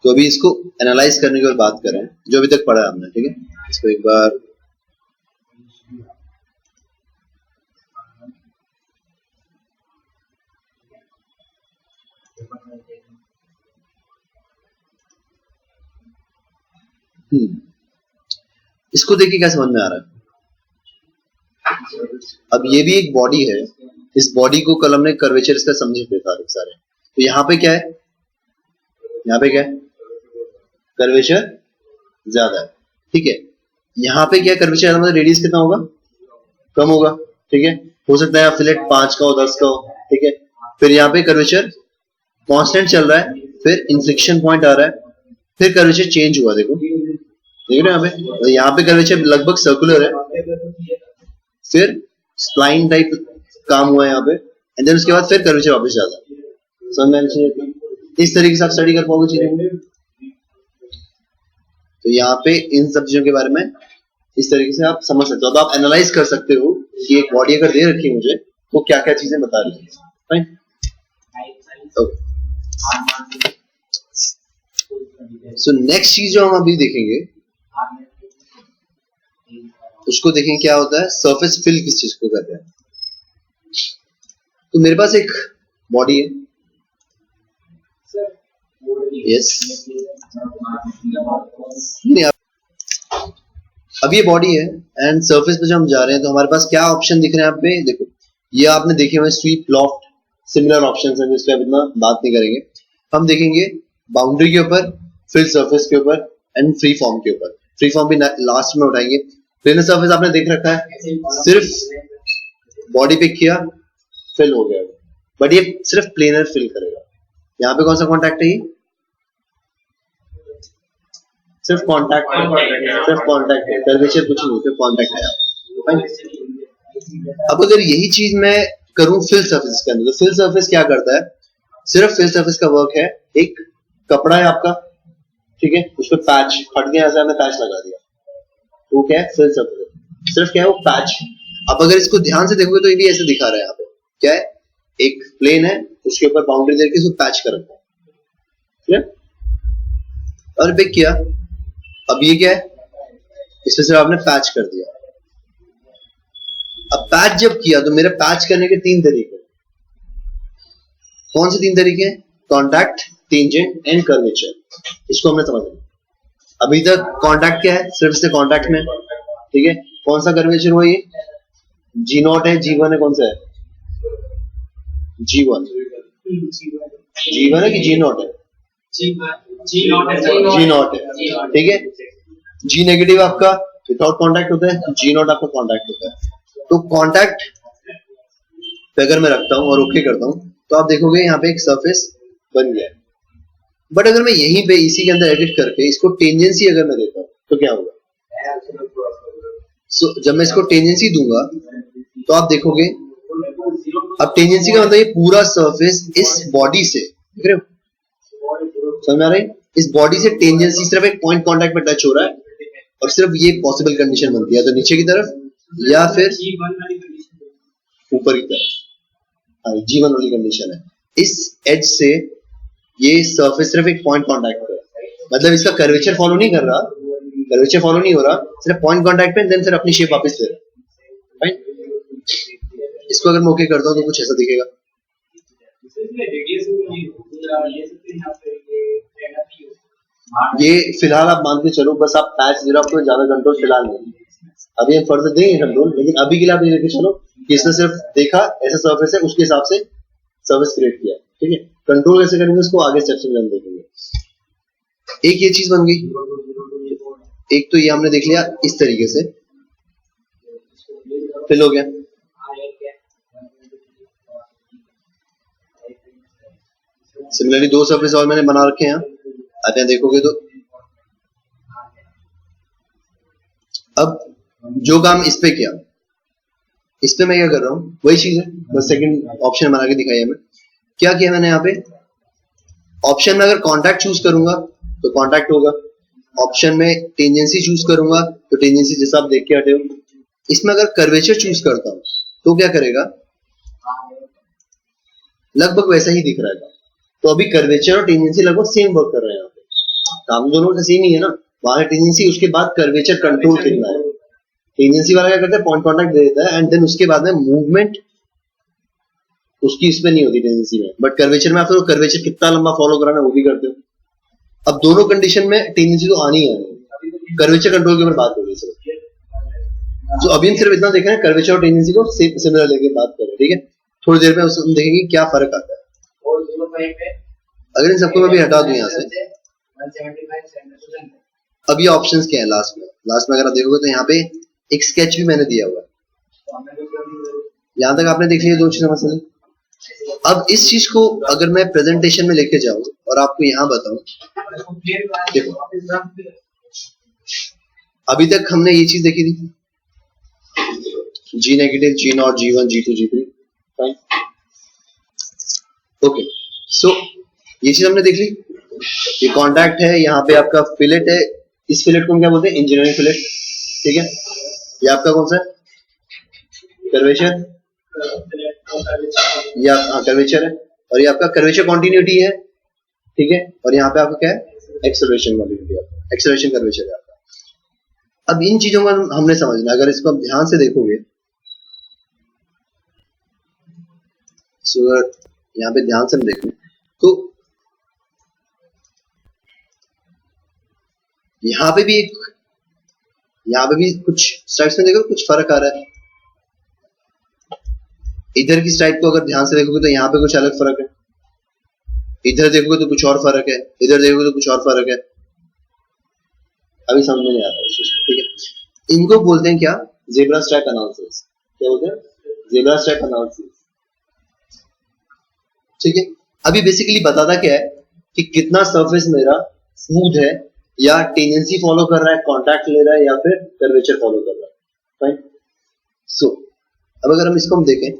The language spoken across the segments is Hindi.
तो अभी इसको एनालाइज करने की बात कर रहे हैं, जो अभी तक पढ़ा है हमने, ठीक है। इसको एक बार इसको देखिए क्या समझ में आ रहा है। अब ये भी एक बॉडी है, इस बॉडी को कल हमने कर्वेचर इसका समझे थे सारे। तो यहाँ पे क्या है, यहाँ पे क्या है, कर्वेचर ज्यादा है, ठीक है। यहाँ पे क्या है, कर्वेचर ज्यादा मतलब रेडियस कितना होगा, कम होगा, ठीक है। हो सकता है फिलेट 5 का हो, 10 का हो, ठीक है। फिर यहाँ पे कर्वेचर कांस्टेंट चल रहा है, फिर इन्फ्लेक्शन पॉइंट आ रहा है, फिर कर्वेचर चेंज हुआ, देखो देख रहे हैं यहाँ पे कर्वेचर लगभग सर्कुलर है, फिर स्प्लाइन टाइप काम हुआ है यहाँ पे, एंड देन उसके बाद फिर कर्वेचर वापस जाता है। समझ में, इस तरीके से आप स्टडी कर पाओगे चीजें। तो यहाँ पे इन सब चीजों के बारे में इस तरीके से आप समझ सकते हो। तो आप एनालाइज कर सकते हो कि एक बॉडी अगर दे रखी है मुझे तो क्या क्या चीजें बता रही है, फाइन। सो नेक्स्ट चीज जो हम अभी देखेंगे उसको देखेंगे क्या होता है, सरफेस फिल किस चीज को कहते हैं। तो मेरे पास एक बॉडी है, यस, अब ये बॉडी है एंड सरफेस पे जब हम जा रहे हैं तो हमारे पास क्या ऑप्शन दिख रहे हैं यहाँ पे, देखो ये आपने देखे हुए स्वीप, लॉफ्ट, सिमिलर ऑप्शंस हैं, जिसपे अब इतना बात नहीं करेंगे। हम देखेंगे बाउंड्री के ऊपर, फिल सरफेस के ऊपर एंड फ्री फॉर्म के ऊपर। फ्री फॉर्म भी लास्ट में उठाएंगे। प्लेनर सरफेस आपने देख रखा है, सिर्फ बॉडी पे किया फिल हो गया, बट ये सिर्फ प्लेनर फिल करेगा। यहाँ पे कौन सा कॉन्टैक्ट है, ये सिर्फ कॉन्टैक्ट है, कर्वेचर कुछ नहीं, सिर्फ कॉन्टैक्ट है। अब अगर यही चीज मैं करूं फिल सरफेस के अंदर, तो फिल सरफेस क्या करता है, सिर्फ फिल सरफेस का वर्क है, एक कपड़ा है आपका, ठीक है, उस पर पैच फट गया, ऐसे आपने पैच लगा दिया, तो क्या है, फिल सरफेस, सिर्फ क्या है वो पैच। अब अगर इसको ध्यान से देखोगे तो ये भी ऐसे दिखा रहा है, यहाँ पे क्या है, एक प्लेन है, उसके ऊपर बाउंड्री देके इसको पैच कर रखा है, और पिक किया। अब ये क्या है, इसमें सिर्फ आपने पैच कर दिया। अब पैच जब किया तो मेरे पैच करने के 3 तरीके, कौन से 3 तरीके हैं, कॉन्टैक्ट, टेंजेंट एंड कर्वेचर। इसको हमने समझ लिया। अभी तक कॉन्टैक्ट क्या है, सिर्फ से कॉन्टैक्ट में, ठीक है। कौन सा कर्वेचर हुआ, ये G0 है, G1 है, कौन सा है, G1 है कि G0 है, G0 है, ठीक है। G नेगेटिव आपका विदाउट कॉन्टैक्ट होता है, G0 आपका कॉन्टैक्ट होता है। तो कॉन्टैक्ट पे अगर मैं रखता हूं और ओके करता हूं तो आप देखोगे यहाँ पे एक सरफेस बन गया है। बट अगर मैं यहीं पे इसी के अंदर एडिट करके इसको टेंजेंसी अगर मैं देता हूं तो क्या होगा, जब मैं इसको टेंजेंसी दूंगा तो आप देखोगे, अब टेंजेंसी का मतलब ये पूरा सरफेस इस बॉडी से, देख रहे हो, समझ में आ रहा है, इस बॉडी से टेंजेंसी सिर्फ एक पॉइंट कांटेक्ट पे टच हो रहा है, और सिर्फ ये पॉसिबल कंडीशन बनती है, तो नीचे की तरफ या फिर ऊपर की तरफ, G1 वाली कंडीशन है। इस एज से ये सरफेस सिर्फ एक पॉइंट कांटेक्ट पे, मतलब इसका कर्वेचर फॉलो नहीं कर रहा, कर्वेचर फॉलो नहीं हो रहा, सिर्फ पॉइंट कांटेक्ट पे, देन फिर अपनी शेप वापस ले रहा है, राइट। इसको अगर मैं ओके करता हूं तो कुछ ऐसा दिखेगा। ये फिलहाल आप मान के चलो, बस आप पैच दे रहे हो, आपको ज्यादा कंट्रोल फिलहाल नहीं, अभी हम फर्दर देंगे कंट्रोल, लेकिन अभी के लिए आप ये लेके चलो कि इसने सिर्फ देखा ऐसा सरफेस है, उसके हिसाब से सर्विस क्रिएट किया, ठीक है। कंट्रोल कैसे करेंगे उसको आगे सेक्शन में हम देखेंगे। एक ये चीज बन गई, एक तो ये हमने देख लिया इस तरीके से फिल हो गया। सिमिलरली 2 सरफेस और मैंने बना रखे हैं, आप यहाँ देखोगे तो अब जो काम इस पे किया, इस पे मैं क्या कर रहा हूँ, वही चीज है, बस सेकंड ऑप्शन बना के दिखाई है। मैं क्या किया मैंने यहाँ पे, ऑप्शन में अगर कॉन्टैक्ट चूज करूंगा तो कॉन्टैक्ट होगा, ऑप्शन में टेंजेंसी चूज करूंगा तो टेंजेंसी जैसा आप देख के हटे हो। इसमें अगर कर्वेचर चूज करता हूं तो क्या करेगा, लगभग वैसा ही दिख रहा है। तो अभी कर्वेचर और टेंजेंसी लगभग सेम वर्क कर रहे हैं यहाँ पे, काम दोनों का सेम ही है ना, वहां टेंजेंसी उसके बाद कर्वेचर कंट्रोल करना है। टेंजेंसी वाला क्या करता है, पॉइंट कॉन्टैक्ट दे देता है एंड देन उसके बाद में मूवमेंट उसकी इसमें नहीं होती टेंजेंसी में, बट कर्वेचर में आप तो कर्वेचर कितना लंबा फॉलो कराना वो भी करते हो। अब दोनों कंडीशन में टेंडेंसी तो आनी है, कर्वेचर कंट्रोल के ऊपर बात हो रही है। तो अभी हम सिर्फ इतना देख रहे हैं कर्वेचर और टेंडेंसी को सिमिलर लेके बात करें, ठीक है। थोड़ी देर में हम देखेंगे क्या फर्क आता है। अगर इन सबको मैं भी हटा दूं यहाँ से, अब ये ऑप्शंस क्या है लास्ट में अगर आप देखोगे तो यहाँ पे एक स्केच भी मैंने दिया हुआ है। यहाँ तक आपने देख लिया, दो चीजें समझ ली। अब इस चीज को अगर मैं प्रेजेंटेशन में लेके जाऊं और आपको यहाँ बताऊं, देखो अभी तक हमने ये चीज देखी थी, G negative, G not, G1, G2, G3, fine, okay. So ये चीज हमने देख ली, ये कांटेक्ट है, यहाँ पे आपका फिलेट है, इस फिलेट को हम क्या बोलते हैं, इंजीनियरिंग फिलेट, ठीक है। ये आपका कौन सा है, कर्वेचर, ये हाँ कर्वेचर है, और ये आपका कर्वेचर कॉन्टिन्यूटी है, ठीक है। और यहाँ पे आपका क्या है, एक्सेलरेशन कॉन्टिन्यूटी, एक्सेलरेशन कर्वेचर है आपका। अब इन चीजों को हमने समझना, अगर इसको आप ध्यान से देखोगे, यहाँ पे ध्यान से हम देखें तो यहाँ पे भी कुछ स्ट्राइप्स में देखो कुछ फर्क आ रहा है। इधर की स्ट्राइप को अगर ध्यान से देखोगे तो यहाँ पे कुछ अलग फर्क है, इधर देखोगे तो कुछ और फर्क है, इधर देखोगे तो कुछ और फर्क है। अभी समझ में नहीं आता इस चीज, ठीक है। इनको बोलते हैं क्या, ज़ेब्रा स्ट्राइप एनालिसिस। क्या बोलते हैं, ज़ेब्रा स्ट्राइप एनालिसिस, ठीक है। अभी बेसिकली बताता क्या है कि कितना सरफेस मेरा स्मूथ है, या टेंडेंसी फॉलो कर रहा है, कांटेक्ट ले रहा है, या फिर कर्वेचर फॉलो कर रहा है, फाइन। सो अब अगर हम इसको हम देखें,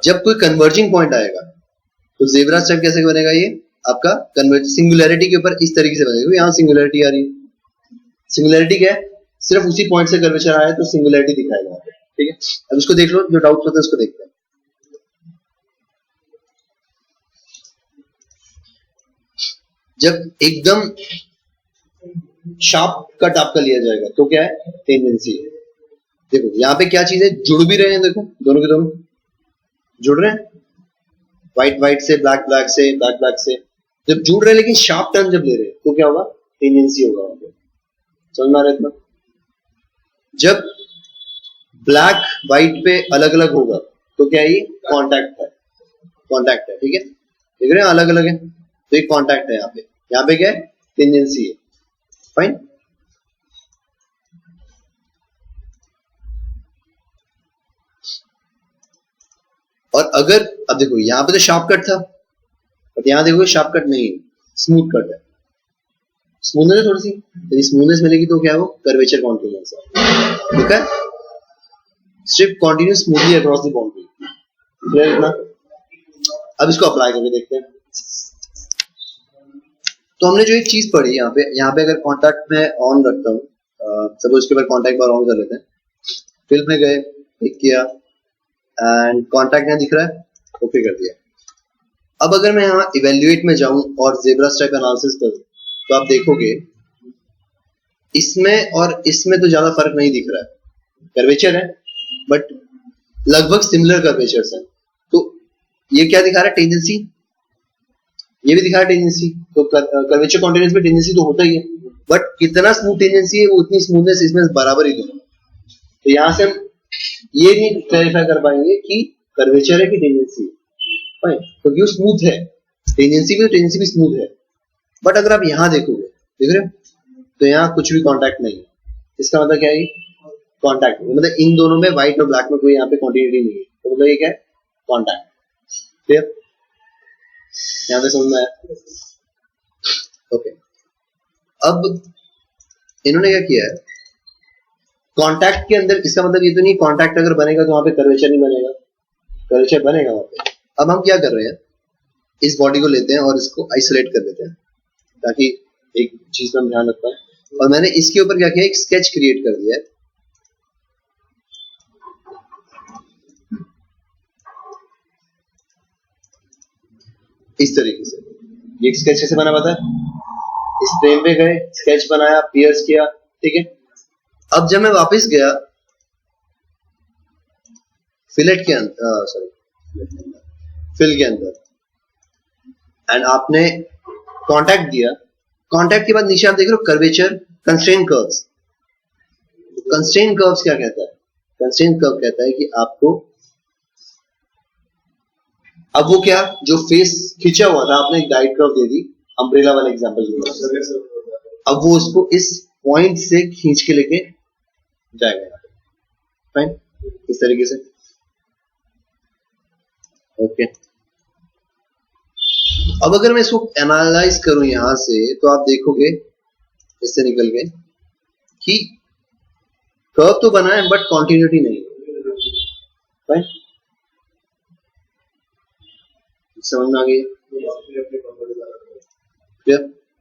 जब कोई कन्वर्जिंग पॉइंट आएगा तो ज़ेब्रा स्ट्राइप कैसे बनेगा, ये आपका कन्वर्ज सिंगुलैरिटी के ऊपर इस तरीके से बनेगा। यहाँ सिंगुलैरिटी आ रही है, सिंगुलैरिटी क्या है, सिर्फ उसी पॉइंट से कर्वेचर आया तो सिंगुलैरिटी दिखाएगा, ठीक है। अब इसको देख लो, जो डाउट होता है उसको देखते हैं। जब एकदम शार्प कट आपका लिया जाएगा तो क्या है, टेंडेंसी है। देखो यहाँ पे क्या चीज है, जुड़ भी रहे हैं, देखो दोनों के दोनों जुड़ रहे हैं, व्हाइट व्हाइट से, ब्लैक ब्लैक से, ब्लैक ब्लैक से, जब जुड़ रहे हैं लेकिन शार्प टर्न जब ले रहे हैं तो क्या होगा, टेंडेंसी होगा वहां पे। समझ में आ रहा है इतना। जब ब्लैक व्हाइट पे अलग अलग होगा तो क्या है, ये कॉन्टैक्ट है, कॉन्टैक्ट है, ठीक है। देख रहे हैं अलग अलग है तो एक कॉन्टैक्ट है। यहाँ पे क्या है, टेंडेंसी है, फाइन। और अगर अब देखो यहाँ पे तो शार्प कट था, बट यहाँ देखो शार्प कट नहीं है, स्मूथ कट है। स्मूथनेस है थोड़ी सी, यदि स्मूथनेस मिलेगी तो क्या है, वो कर्वेचर कॉन्टिन्यूस है, ठीक है। Strip continuous smoothly across the boundary, clear इतना। अब इसको अप्लाई करके देखते हैं। तो हमने जो एक चीज पढ़ी यहाँ पे अगर कॉन्टैक्ट में ऑन रखता हूँ, सपोज इसके ऊपर कॉन्टैक्ट बार ऑन कर लेते हैं, फिल्म में गए, क्लिक किया एंड कॉन्टैक्ट यहाँ दिख रहा है, ओके कर दिया। अब अगर मैं यहाँ इवेल्युएट में जाऊं और ज़ेब्रा स्ट्राइप एनालिसिस करूं तो आप देखोगे इसमें और इसमें तो ज्यादा फर्क नहीं दिख रहा है, कर्वेचर है बट लगभग सिमिलर कर्वेचर्स हैं। तो ये क्या दिखा रहा है, टेंडेंसी, ये भी दिखा रहा है टेंडेंसी। तो कर्वेचर कॉन्टिन्यूस में टेंडेंसी तो होता ही है, बट कितना स्मूथ टेंडेंसी है वो उतनी स्मूथनेस इसमें बराबर ही दोनों। तो यहां से हम ये नहीं क्लैरिफाई कर पाएंगे कि कर्वेचर है कि टेंडेंसी है, फाइन, क्योंकि वो स्मूथ है, टेंडेंसी भी स्मूथ है। बट अगर आप यहां देखोगे, देख रहे हो, तो यहाँ कुछ भी कॉन्टैक्ट नहीं है। इसका मतलब क्या है, कॉन्टैक्ट मतलब इन दोनों में व्हाइट और ब्लैक में कोई यहाँ पे कॉन्टिन्यूटी नहीं है, तो मतलब ये क्या है, कॉन्टैक्ट, क्लियर। यहाँ पे समझ में आया, ओके। अब इन्होंने क्या किया है, कॉन्टैक्ट के अंदर, इसका मतलब ये तो नहीं कॉन्टैक्ट अगर बनेगा तो वहां पे कर्वेचर नहीं बनेगा, कर्वेचर बनेगा वहां पे। अब हम क्या कर रहे हैं, इस बॉडी को लेते हैं और इसको आइसोलेट कर देते हैं ताकि एक चीज में ध्यान रख पाए। और मैंने इसके ऊपर क्या किया, एक स्केच क्रिएट कर दिया है। इस तरीके से। ये स्केच कैसे बना पता है? इस प्लेन पे गए, स्केच बनाया, पियर्स किया, ठीक है। अब जब मैं वापस गया फिलेट के अंदर, सॉरी फिल के अंदर, एंड आपने कांटेक्ट दिया, कांटेक्ट के बाद नीचे आप देख रहे हो curvature, constraint curves. Constraint curves क्या कहता है? कंस्ट्रेंट कर्व कहता है कि आपको, अब वो क्या, जो फेस खींचा हुआ था आपने एक गाइड कर्व दे दी, अम्ब्रेला वाला एग्जांपल दिया, अब वो उसको इस पॉइंट से खींच के लेके जाएगा, फाइन, इस तरीके से, ओके। अब अगर मैं इसको एनालाइज करूं यहां से, तो आप देखोगे इससे निकल के कि कर्व तो बना है बट कॉन्टिन्यूटी नहीं, फाइन, समझ में आ गई?